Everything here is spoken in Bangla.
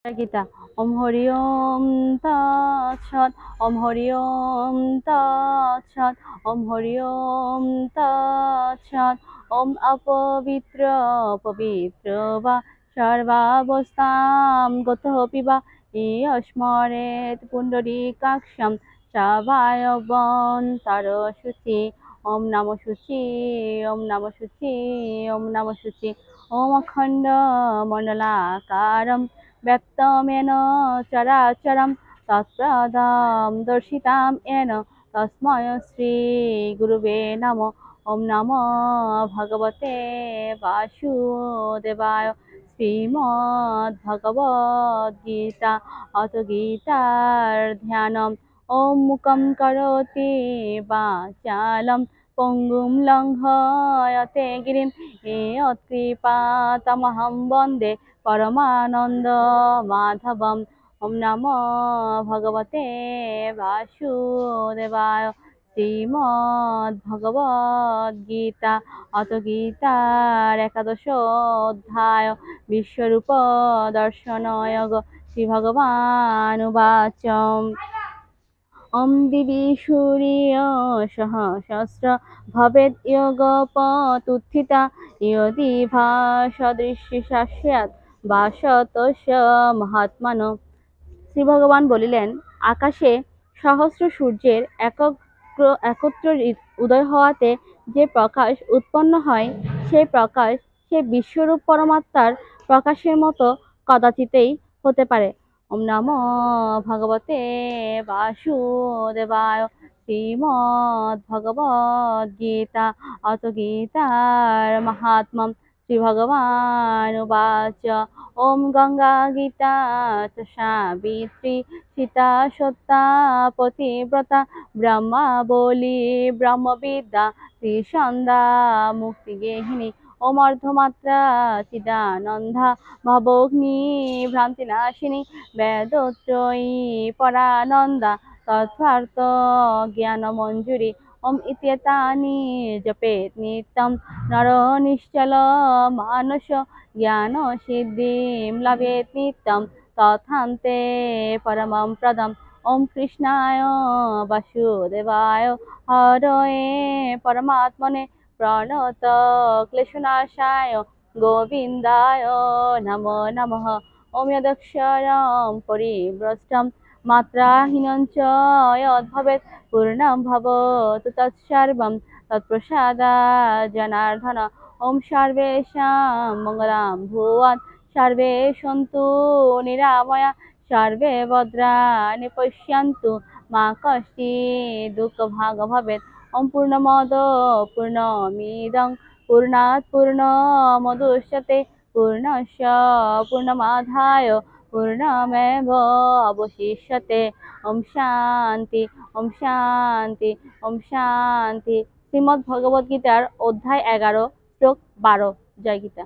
গীতা। ওম হরি ওম তৎসৎ। ওম হরি ওম তৎসৎ। ওম হরি ওম তৎসৎ। ওম অপবিত্র পবিত্র বা সর্বাবস্থাম গতোপি বা স্মরেত পুণ্ডরীকাক্ষম সবায়বন শুচি। ওম নমঃ শুচি। ওম নমঃ শুচি। ওম নমঃ শুচি। ওম অখণ্ড মণ্ডলাকারম ব্যক্তমেন চরাচরম তৎপ্রদম দর্শিতাম येन তস্मै শ্রী গুরুবে নমঃ। ওম নমো ভগবতে বাসুদেবায়। শ্রীমদ্ ভগবদ গীতা অত গীতার ধ্যানম। ওম মুকম করোতি বাচালম পঙ্গুম লঙ্ঘয়তে গিরিম यत्कृपातमहं वन्दे परमानन्द माधवम्। ओम नमो भगवते वासुदेवाय। শ্রীমদ্ ভগবদ গীতা অত গীতার একাদশ অধ্যায় বিশ্বরূপ দর্শনয়োগ। শ্রী ভগবান উবাচ ওম দিবি সূর্য সহস্র ভবেদ যোগপতুত্থিতা ইয়দি ভাসদৃশ্যা স্যাৎ ভাসতস্য মহাত্মনো। শ্রী ভগবান বলিলেন, আকাশে সহস্র সূর্যের একত্র উদয় হওয়াতে যে প্রকাশ উৎপন্ন হয়, সেই প্রকাশ সে বিশ্বরূপ পরমাত্মার প্রকাশের মতো কদাচিতেই হতে পারে। ওম নমো ভগবতে বাসুদেবায়। শ্রীমদ্ ভগবদ গীতা অত গীতার মাহাত্ম্যম। শ্রী ভগবান উবাচ ওম গঙ্গা গীতা চ সাবিত্রী সীতা সত্যা পতিব্রতা ব্রহ্মাবলী ব্রহ্মবিদ্যা ত্রিসন্ধ্যা মুক্তিগেহিনী। ওম অর্ধমাত্রা চিদানন্দা ভবগ্নি ভ্রান্তিনাশিনী বেদত্রয়ী পরানন্দা তত্ত্বার্থ জ্ঞানমঞ্জুরি। ওম ইত্যেতানি জপেত নিত্যং নরো নিশ্চল মানস জ্ঞান সিদ্ধিম লভেত নিত্যং তথান্তে পরমং পদম। ওম কৃষ্ণায় বাসুদেবায় হরয়ে পরমাত্মনে প্রণত ক্লেশনাশায় গোবিন্দায় নমো নমঃ। ওম যদক্ষরং পরিভ্রষ্টং মাত্রাহীনং চ যদ্ভবেৎ পূর্ণং ভবতু তৎসর্বং তৎপ্রসাদাৎ জনার্দন। ওম সর্বেষাং মঙ্গলং ভূয়াৎ সর্বে সন্তু নিরাময়া সর্বে ভদ্রাণি পশ্যন্তু মা কশ্চিৎ দুঃখভাগ ভবেৎ। ওম পূর্ণমদ পূর্ণমিদং পূর্ণাৎ পূর্ণমুদচ্যতে পূর্ণস্য পূর্ণমাদায় পূর্ণমেব অবশিষ্যতে। ওম শান্তি। ওম শান্তি। ওম শান্তি। শ্রীমদ্ ভগবদ গীতার অধ্যায় 11 শ্লোক 12। জয় গীতা।